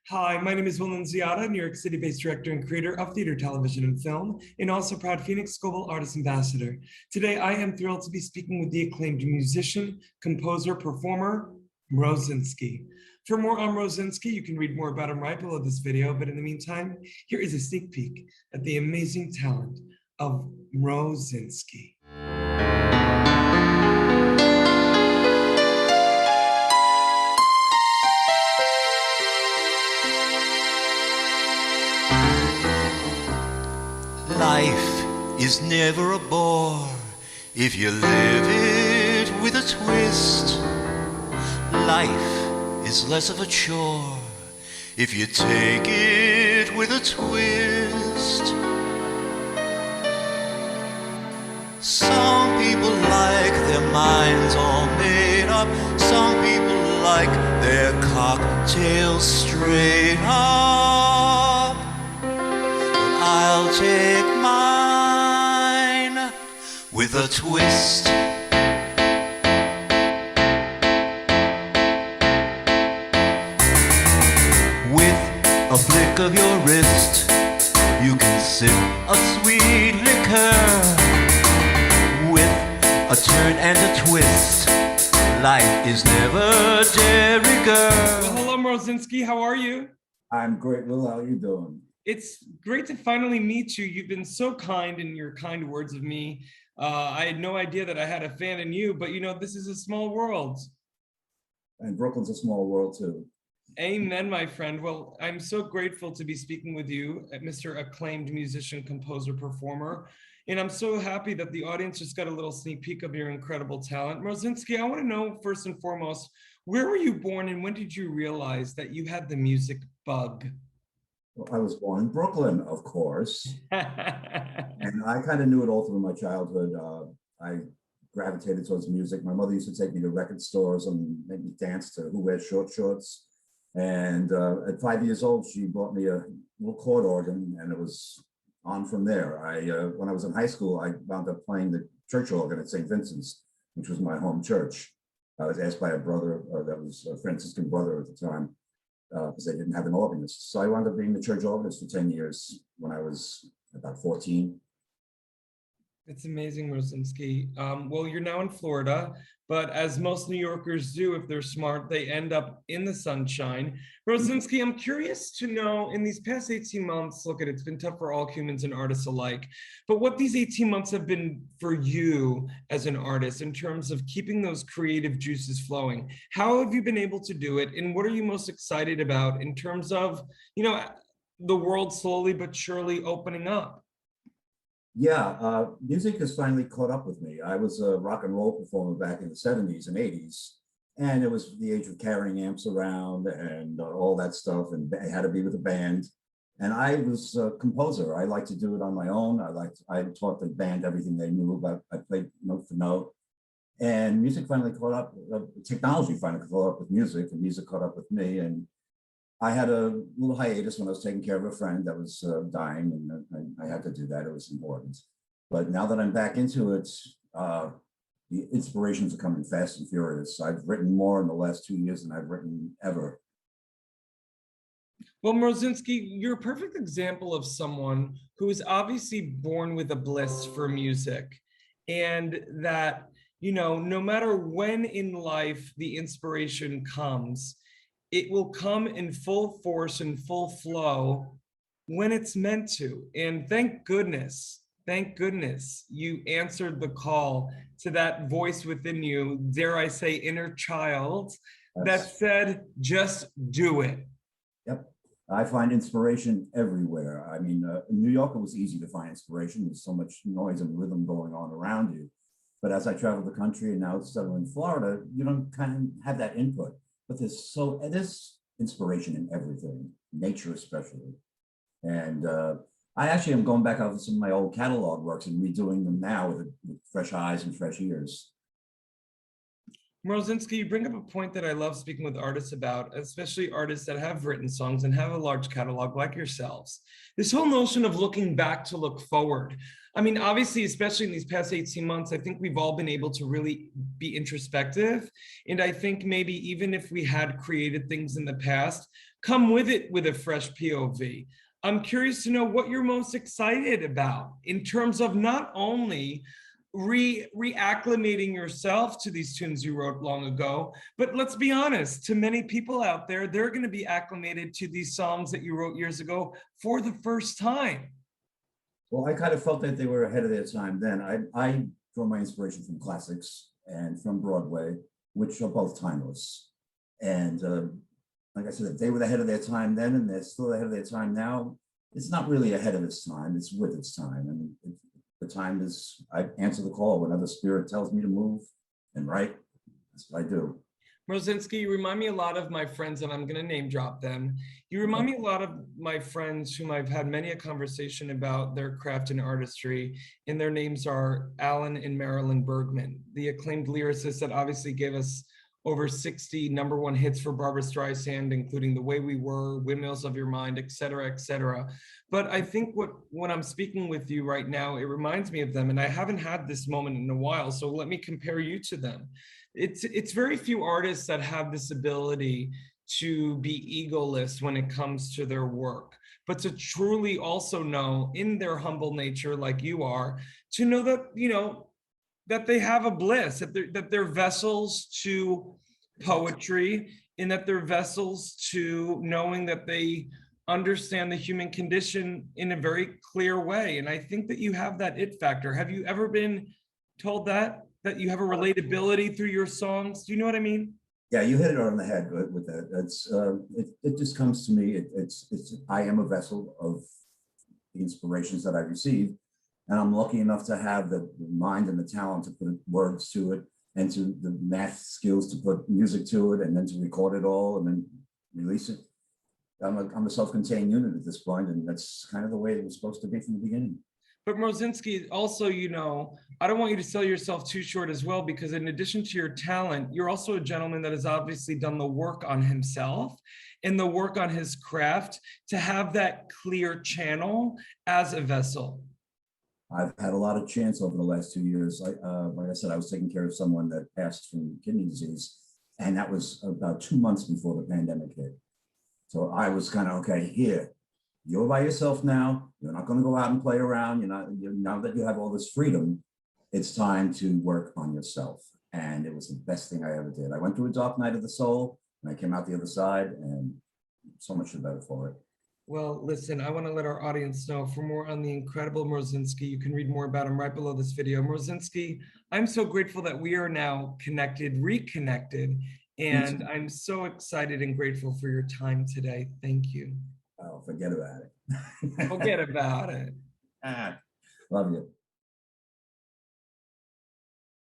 Hi, my name is Willem Ziada, New York City-based director and creator of theater, television, and film, and also proud FENIX Global Artist Ambassador. Today, I am thrilled to be speaking with the acclaimed musician, composer, performer, MROZINSKI. For more on MROZINSKI, you can read more about him right below this video, but in the meantime, here is a sneak peek at the amazing talent of MROZINSKI. Life is never a bore if you live it with a twist. Life is less of a chore if you take it with a twist. Some people like their minds all made up. Some people like their cocktails straight up. I'll take mine with a twist. With a flick of your wrist, you can sip a sweet liquor. With a turn and a twist, life is never de rigueur. Well, hello, MROZINSKI. How are you? I'm great, Will. How are you doing? It's great to finally meet you. You've been so kind in your kind words of me. I had no idea that I had a fan in you, but you know, this is a small world. And Brooklyn's a small world too. Amen, my friend. Well, I'm so grateful to be speaking with you, Mr. Acclaimed musician, composer, performer. And I'm so happy that the audience just got a little sneak peek of your incredible talent. MROZINSKI, I want to know first and foremost, where were you born and when did you realize that you had the music bug? Well, I was born in Brooklyn, of course. And I kind of knew it all through my childhood. I gravitated towards music. My mother used to take me to record stores and make me dance to Who Wears Short Shorts. And at 5 years old, she bought me a little chord organ, and it was on from there. When I was in high school, I wound up playing the church organ at St. Vincent's, which was my home church. I was asked by a brother that was a Franciscan brother at the time, because they didn't have an organist. So I wound up being the church organist for 10 years when I was about 14. It's amazing, MROZINSKI. Well, you're now in Florida, but as most New Yorkers do, if they're smart, they end up in the sunshine. MROZINSKI, I'm curious to know, in these past 18 months, look, it's been tough for all humans and artists alike, but what these 18 months have been for you as an artist in terms of keeping those creative juices flowing. How have you been able to do it? And what are you most excited about in terms of, you know, the world slowly but surely opening up? Yeah, music has finally caught up with me. I was a rock and roll performer back in the 70s and 80s, and it was the age of carrying amps around and all that stuff, and I had to be with a band. And I was a composer. I like to do it on my own. I taught the band everything they knew about. I played note for note, and music finally caught up. Technology finally caught up with music, and music caught up with me. And I had a little hiatus when I was taking care of a friend that was dying, and I had to do that. It was important. But now that I'm back into it, the inspirations are coming fast and furious. I've written more in the last 2 years than I've written ever. Well, MROZINSKI, you're a perfect example of someone who is obviously born with a bliss for music, and that, you know, no matter when in life the inspiration comes, it will come in full force and full flow when it's meant to. And thank goodness you answered the call to that voice within you, dare I say inner child, that said, just do it. Yep. I find inspiration everywhere. I mean, in New York, it was easy to find inspiration. There's so much noise and rhythm going on around you. But as I travel the country and now settle in Florida, you don't kind of have that input. But there's inspiration in everything, nature especially. And I actually am going back over some of my old catalog works and redoing them now with fresh eyes and fresh ears. MROZINSKI, you bring up a point that I love speaking with artists about, especially artists that have written songs and have a large catalog like yourselves. This whole notion of looking back to look forward. I mean, obviously, especially in these past 18 months, I think we've all been able to really be introspective. And I think maybe even if we had created things in the past, come with it with a fresh POV. I'm curious to know what you're most excited about in terms of not only reacclimating yourself to these tunes you wrote long ago, but let's be honest, to many people out there, they're going to be acclimated to these songs that you wrote years ago for the first time. Well, I kind of felt that they were ahead of their time then. I draw my inspiration from classics and from Broadway, which are both timeless. And like I said, if they were ahead of their time then and they're still ahead of their time now, it's not really ahead of its time, it's with its time. And the time is, I answer the call whenever spirit tells me to move and write. That's what I do. MROZINSKI, you remind me a lot of my friends, and I'm going to name drop them. You remind me a lot of my friends whom I've had many a conversation about their craft and artistry, and their names are Alan and Marilyn Bergman, the acclaimed lyricists that obviously gave us over 60 #1 hits for Barbra Streisand, including The Way We Were, Windmills of Your Mind, et cetera, et cetera. But I think when I'm speaking with you right now, it reminds me of them, and I haven't had this moment in a while, so let me compare you to them. It's very few artists that have this ability to be egoless when it comes to their work, but to truly also know in their humble nature, like you are, to know that, you know, that they have a bliss, that they're vessels to poetry, and that they're vessels to knowing that they understand the human condition in a very clear way. And I think that you have that it factor. Have you ever been told that you have a relatability through your songs? Do you know what I mean? Yeah, you hit it on the head with that. It's it just comes to me. It's I am a vessel of the inspirations that I receive, and I'm lucky enough to have the mind and the talent to put words to it, and to the math skills to put music to it, and then to record it all and then release it. I'm a self-contained unit at this point, and that's kind of the way it was supposed to be from the beginning. But MROZINSKI, also, you know, I don't want you to sell yourself too short as well, because in addition to your talent, you're also a gentleman that has obviously done the work on himself and the work on his craft to have that clear channel as a vessel. I've had a lot of chance over the last 2 years. Like I said, I was taking care of someone that passed from kidney disease, and that was about 2 months before the pandemic hit. So I was kind of, okay, here, you're by yourself now. You're not going to go out and play around. Now that you have all this freedom, it's time to work on yourself. And it was the best thing I ever did. I went through a dark night of the soul, and I came out the other side, and so much the better for it. Well, listen, I want to let our audience know for more on the incredible MROZINSKI. You can read more about him right below this video. MROZINSKI, I'm so grateful that we are now connected, reconnected, and I'm so excited and grateful for your time today. Thank you. Oh, forget about it. Forget about it. Love you.